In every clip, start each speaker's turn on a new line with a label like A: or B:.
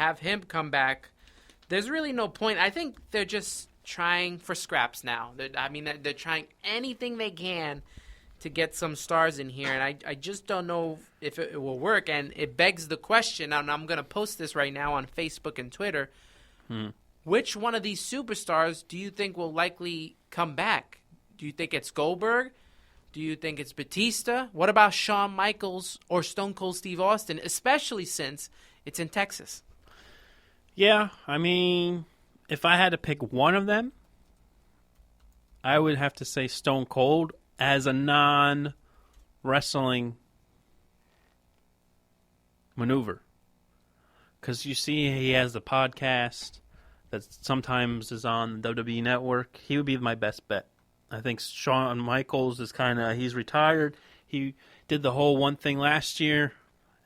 A: have him come back, there's really no point. I think they're just trying for scraps now. They're trying anything they can to get some stars in here, and I just don't know if it will work. And it begs the question, and I'm going to post this right now on Facebook and Twitter, which one of these superstars do you think will likely come back? Do you think it's Goldberg? Do you think it's Batista? What about Shawn Michaels or Stone Cold Steve Austin, especially since it's in Texas?
B: Yeah, I mean, if I had to pick one of them, I would have to say Stone Cold as a non-wrestling maneuver. Because you see he has the podcast that sometimes is on the WWE Network. He would be my best bet. I think Shawn Michaels is he's retired. He did the whole one thing last year,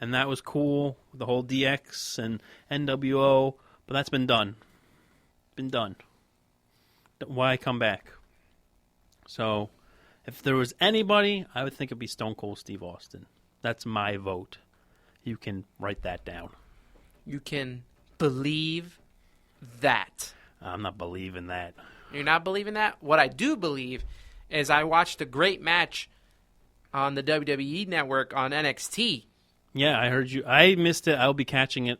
B: and that was cool, the whole DX and NWO, but that's been done. Why come back? So, if there was anybody, I would think it'd be Stone Cold Steve Austin. That's my vote. You can write that down.
A: You can believe that.
B: I'm not believing that.
A: You're not believing that? What I do believe is I watched a great match on the WWE Network on NXT.
B: Yeah, I heard you. I missed it. I'll be catching up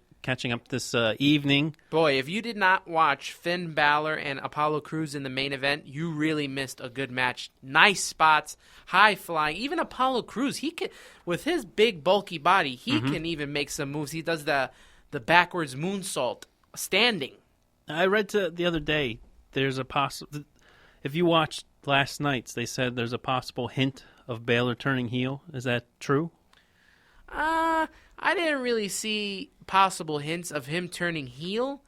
B: this evening.
A: Boy, if you did not watch Finn Balor and Apollo Crews in the main event, you really missed a good match. Nice spots, high flying. Even Apollo Crews, he can, with his big bulky body, he can even make some moves. He does the backwards moonsault standing.
B: I read the other day. There's a possible. If you watched last night's, they said there's a possible hint of Balor turning heel. Is that true?
A: I didn't really see possible hints of him turning heel,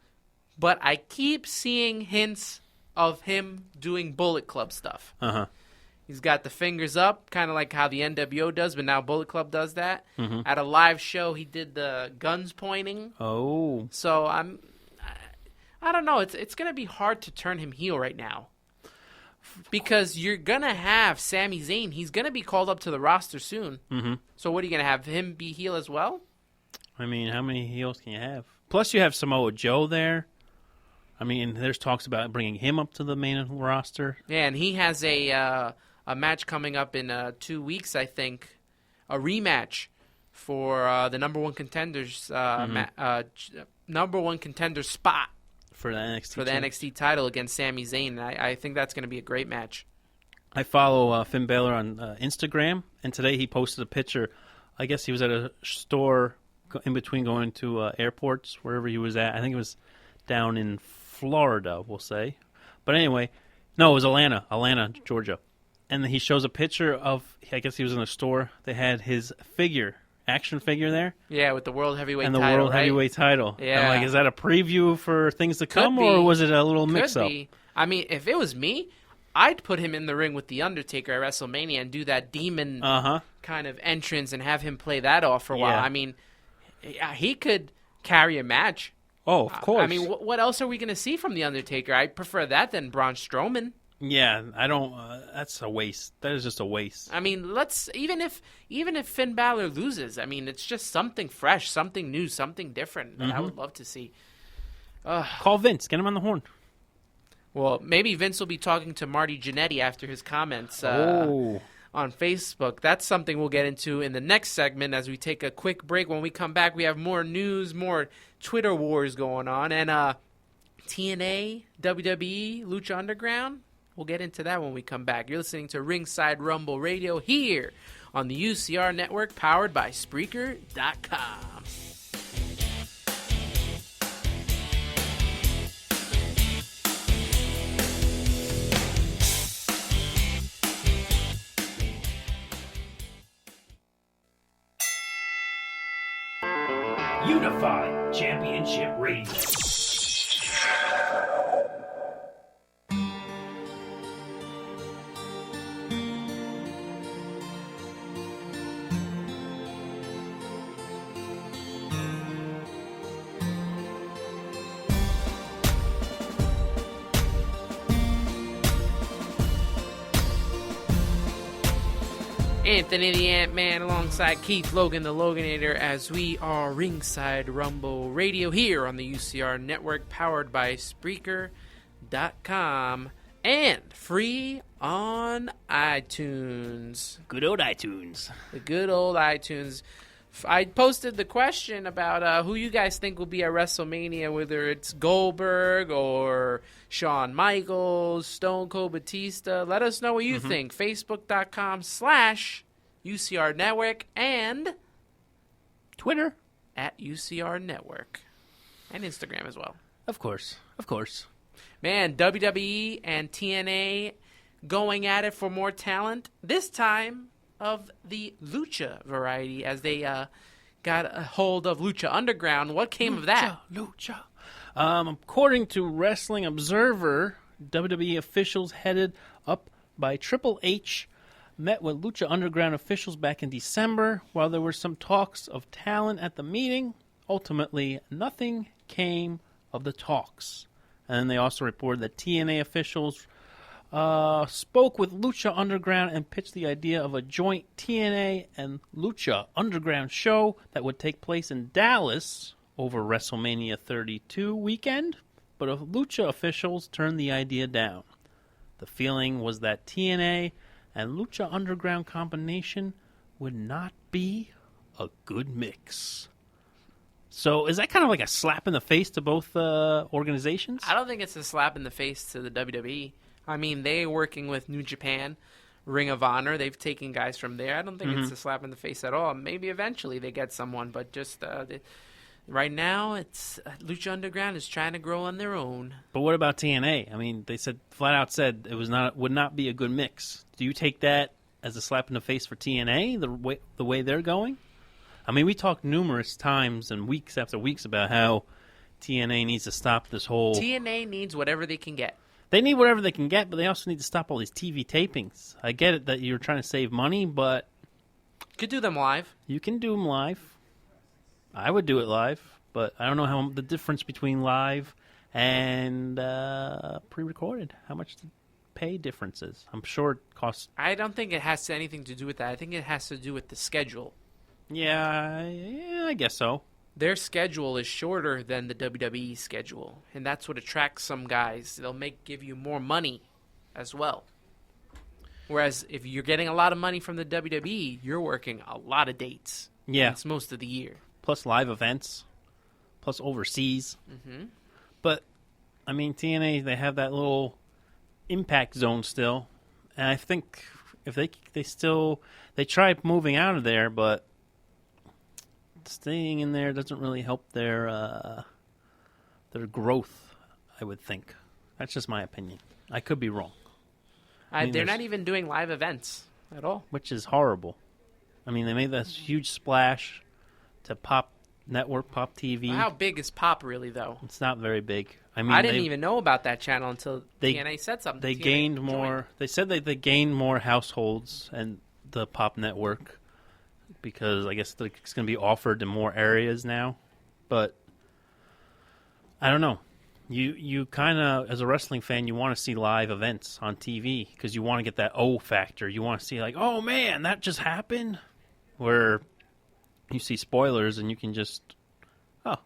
A: but I keep seeing hints of him doing Bullet Club stuff. He's got the fingers up, kind of like how the NWO does, but now Bullet Club does that. At a live show, he did the guns pointing.
B: Oh.
A: So I don't know. It's going to be hard to turn him heel right now. Because you're going to have Sami Zayn. He's going to be called up to the roster soon. So what are you going to have him be heel as well?
B: I mean, how many heels can you have? Plus you have Samoa Joe there. I mean, there's talks about bringing him up to the main roster.
A: Yeah, and he has a match coming up in 2 weeks, I think. A rematch for the number one contenders number one contender spot.
B: For the
A: NXT title against Sami Zayn. I think that's going to be a great match.
B: I follow Finn Balor on Instagram, and today he posted a picture. I guess he was at a store in between going to airports, wherever he was at. I think it was down in Florida, we'll say. But anyway, no, it was Atlanta, Georgia. And he shows a picture of, I guess he was in a store. They had his action figure there.
A: Yeah, with the World Heavyweight
B: title.
A: And
B: the World
A: right?
B: Heavyweight title.
A: Yeah.
B: I'm like, is that a preview for things to come,
A: Could be.
B: or was it a little mix-up?
A: Could be. I mean, if it was me, I'd put him in the ring with The Undertaker at WrestleMania and do that demon kind of entrance and have him play that off for a while. I mean, he could carry a match.
B: Oh, of course.
A: I mean, what else are we going to see from The Undertaker? I prefer that than Braun Strowman.
B: Yeah, I don't. That's a waste. That is just a waste.
A: I mean, even if Finn Balor loses, I mean, it's just something fresh, something new, something different that I would love to see.
B: Call Vince. Get him on the horn.
A: Well, maybe Vince will be talking to Marty Jannetty after his comments on Facebook. That's something we'll get into in the next segment as we take a quick break. When we come back, we have more news, more Twitter wars going on, and TNA, WWE, Lucha Underground. We'll get into that when we come back. You're listening to Ringside Rumble Radio here on the UCR Network, powered by Spreaker.com.
C: Unified Championship Radio.
A: Anthony the Ant-Man alongside Keith Logan the Loganator as we are Ringside Rumble Radio here on the UCR Network, powered by Spreaker.com and free on iTunes.
B: Good old iTunes.
A: The good old iTunes. I posted the question about who you guys think will be at WrestleMania, whether it's Goldberg or Shawn Michaels, Stone Cold Batista. Let us know what you think. Facebook.com/UCR Network and
B: Twitter
A: at UCR Network. And Instagram as well.
B: Of course.
A: Man, WWE and TNA going at it for more talent. This time of the Lucha variety as they got a hold of Lucha Underground. What came of that?
B: Lucha. According to Wrestling Observer, WWE officials headed up by Triple H met with Lucha Underground officials back in December. While there were some talks of talent at the meeting, ultimately nothing came of the talks. And they also reported that TNA officials spoke with Lucha Underground and pitched the idea of a joint TNA and Lucha Underground show that would take place in Dallas over WrestleMania 32 weekend, but Lucha officials turned the idea down. The feeling was that TNA and Lucha Underground combination would not be a good mix. So is that kind of like a slap in the face to both organizations?
A: I don't think it's a slap in the face to the WWE. I mean, they're working with New Japan, Ring of Honor. They've taken guys from there. I don't think it's a slap in the face at all. Maybe eventually they get someone, but just right now, it's Lucha Underground is trying to grow on their own.
B: But what about TNA? I mean, they flat out said it would not be a good mix. Do you take that as a slap in the face for TNA, the way they're going? I mean, we talked numerous times and weeks after weeks about how TNA needs to stop this whole...
A: TNA needs whatever they can get.
B: They need whatever they can get, but they also need to stop all these TV tapings. I get it that you're trying to save money, but...
A: Could do them live.
B: You can do them live. I would do it live, but I don't know how the difference between live and pre-recorded. How much the pay difference is. I'm sure it costs...
A: I don't think it has anything to do with that. I think it has to do with the schedule.
B: Yeah, I guess so.
A: Their schedule is shorter than the WWE schedule, and that's what attracts some guys. They'll give you more money as well. Whereas if you're getting a lot of money from the WWE, you're working a lot of dates.
B: Yeah.
A: It's most of the year.
B: Plus live events, plus overseas.
A: Mm-hmm.
B: But, I mean, TNA, they have that little impact zone still. And I think if they tried moving out of there, but staying in there doesn't really help their growth, I would think. That's just my opinion. I could be wrong.
A: They're not even doing live events at all.
B: Which is horrible. I mean, they made this huge splash to Pop Network, Pop TV.
A: Well, how big is Pop really, though?
B: It's not very big. I mean,
A: I didn't even know about that channel until TNA said something.
B: They gained more. They said that they gained more households and the Pop Network because I guess it's going to be offered in more areas now. But I don't know. You kind of, as a wrestling fan, you want to see live events on TV because you want to get that O factor. You want to see like, oh man, that just happened. Where you see spoilers and you can just, oh,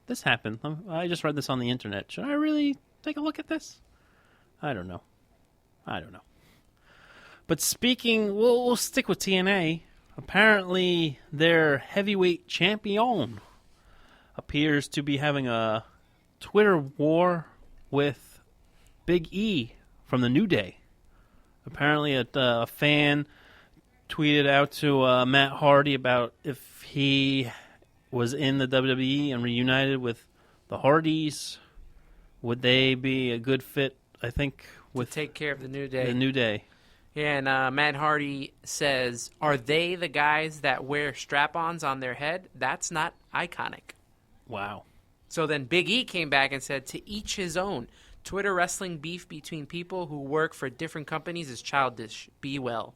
B: this happened. I just read this on the internet. Should I really take a look at this? I don't know. But speaking, we'll stick with TNA. Apparently, their heavyweight champion appears to be having a Twitter war with Big E from the New Day. Apparently, a fan tweeted out to Matt Hardy about if he was in the WWE and reunited with the Hardys, would they be a good fit, I think,
A: to take care of the New Day.
B: The New Day.
A: Yeah, and Matt Hardy says, are they the guys that wear strap-ons on their head? That's not iconic.
B: Wow.
A: So then Big E came back and said, to each his own. Twitter wrestling beef between people who work for different companies is childish. Be well.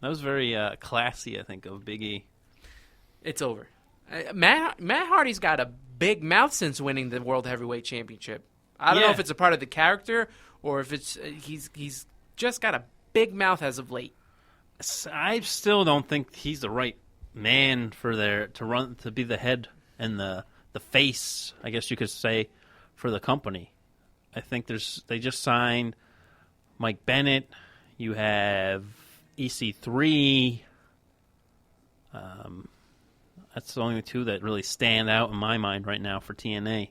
B: That was very classy, I think, of Big E.
A: It's over. Matt Hardy's got a big mouth since winning the World Heavyweight Championship. I don't know if it's a part of the character or if it's he's just got a big mouth as of late.
B: I still don't think he's the right man for to be the head and the face, I guess you could say, for the company. I think they just signed Mike Bennett. You have EC3. That's the only two that really stand out in my mind right now for TNA.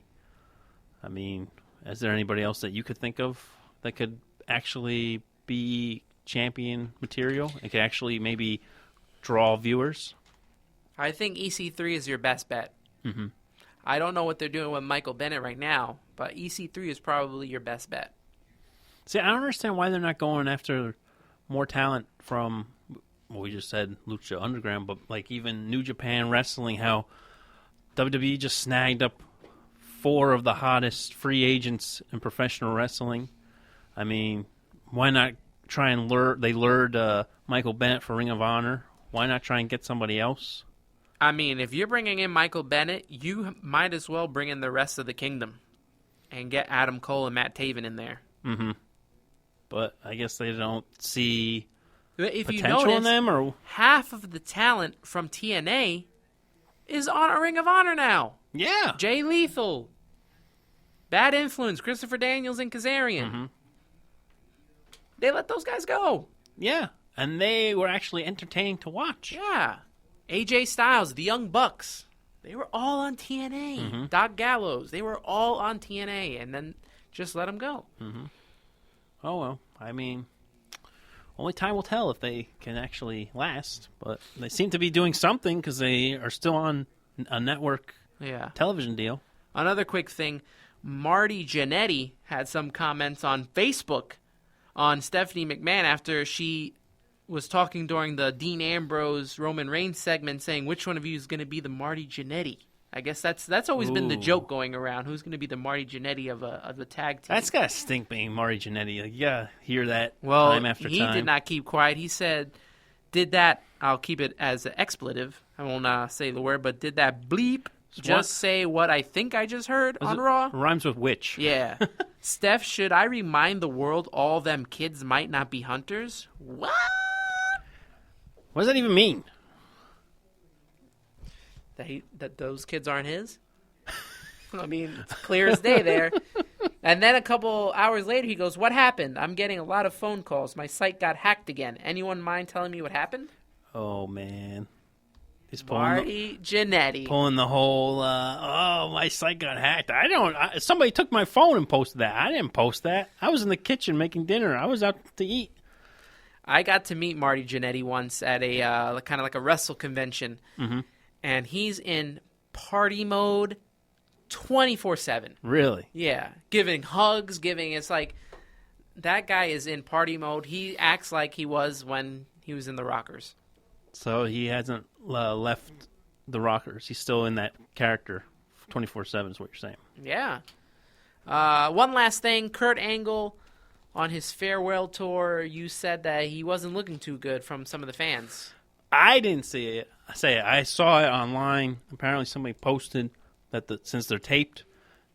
B: I mean, is there anybody else that you could think of that could actually be champion material and could actually maybe draw viewers?
A: I think EC3 is your best bet.
B: Mm-hmm.
A: I don't know what they're doing with Michael Bennett right now, but EC3 is probably your best bet.
B: See, I don't understand why they're not going after more talent from, well, we just said Lucha Underground, but like even New Japan Wrestling, how WWE just snagged up 4 of the hottest free agents in professional wrestling. I mean, why not try and they lured Michael Bennett for Ring of Honor. Why not try and get somebody else?
A: I mean, if you're bringing in Michael Bennett, you might as well bring in the rest of the kingdom and get Adam Cole and Matt Taven in there.
B: Mm-hmm. But I guess they don't see
A: if
B: potential
A: you notice,
B: in them, or
A: half of the talent from TNA is on a Ring of Honor now.
B: Yeah.
A: Jay Lethal, Bad Influence, Christopher Daniels, and Kazarian.
B: Mm-hmm.
A: They let those guys go.
B: Yeah, and they were actually entertaining to watch.
A: Yeah. AJ Styles, the Young Bucks, they were all on TNA.
B: Mm-hmm.
A: Doc Gallows, they were all on TNA, and then just let them go.
B: Mm-hmm. Oh, well, I mean, only time will tell if they can actually last, but they seem to be doing something because they are still on a network television deal.
A: Another quick thing, Marty Jannetty had some comments on Facebook on Stephanie McMahon after she was talking during the Dean Ambrose Roman Reigns segment, saying which one of you is going to be the Marty Jannetty. I guess that's always been the joke going around. Who's going to be the Marty Jannetty of the tag team?
B: That's gotta stink, being Marty Jannetty. Like, yeah, hear that
A: time
B: after time.
A: He did not keep quiet. He said, "Did that? I'll keep it as an expletive. I won't say the word, but did that bleep just say what I think I just heard on Raw?
B: Rhymes with witch.
A: Yeah. Steph, should I remind the world all them kids might not be hunters? What?
B: What does that even mean?
A: That those kids aren't his? I mean, it's clear as day there. And then a couple hours later, he goes, "What happened? I'm getting a lot of phone calls. My site got hacked again. Anyone mind telling me what happened?"
B: Oh, man. He's
A: Marty Jannetty.
B: Pulling the whole, my site got hacked. Somebody took my phone and posted that. I didn't post that. I was in the kitchen making dinner. I was out to eat.
A: I got to meet Marty Jannetty once at a kind of like a wrestle convention.
B: Mm-hmm.
A: And he's in party mode 24/7.
B: Really?
A: Yeah. Giving hugs, it's like that guy is in party mode. He acts like he was when he was in the Rockers.
B: So he hasn't left the Rockers. He's still in that character 24/7 is what you're saying.
A: Yeah. One last thing. Kurt Angle, on his farewell tour, you said that he wasn't looking too good from some of the fans.
B: I didn't see it. I saw it online. Apparently somebody posted that since they're taped,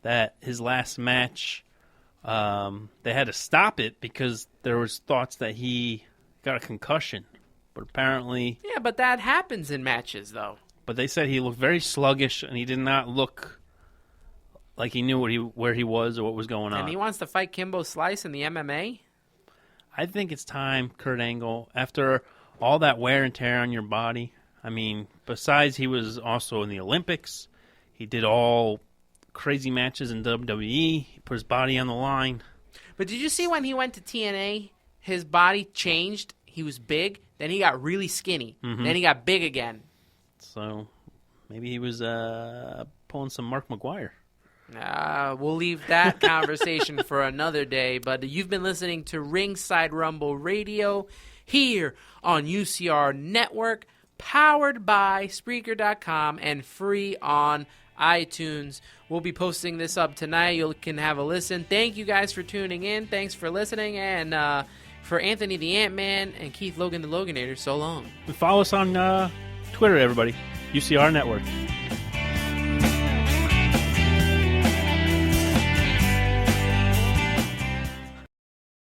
B: that his last match, they had to stop it because there was thoughts that he got a concussion. But apparently...
A: Yeah, but that happens in matches, though.
B: But they said he looked very sluggish, and he did not look like he knew where he was or what was going on.
A: And he wants to fight Kimbo Slice in the MMA?
B: I think it's time, Kurt Angle, after all that wear and tear on your body. I mean, besides he was also in the Olympics, he did all crazy matches in WWE, he put his body on the line.
A: But did you see when he went to TNA, his body changed? He was big, then he got really skinny, then he got big again.
B: So maybe he was pulling some Mark McGuire.
A: We'll leave that conversation for another day, but you've been listening to Ringside Rumble Radio here on UCR Network, powered by Spreaker.com and free on iTunes. We'll be posting this up tonight. You can have a listen. Thank you guys for tuning in. Thanks for listening. And for Anthony the Ant-Man and Keith Logan the Loganator, so long.
B: And follow us on Twitter, everybody. UCR Network.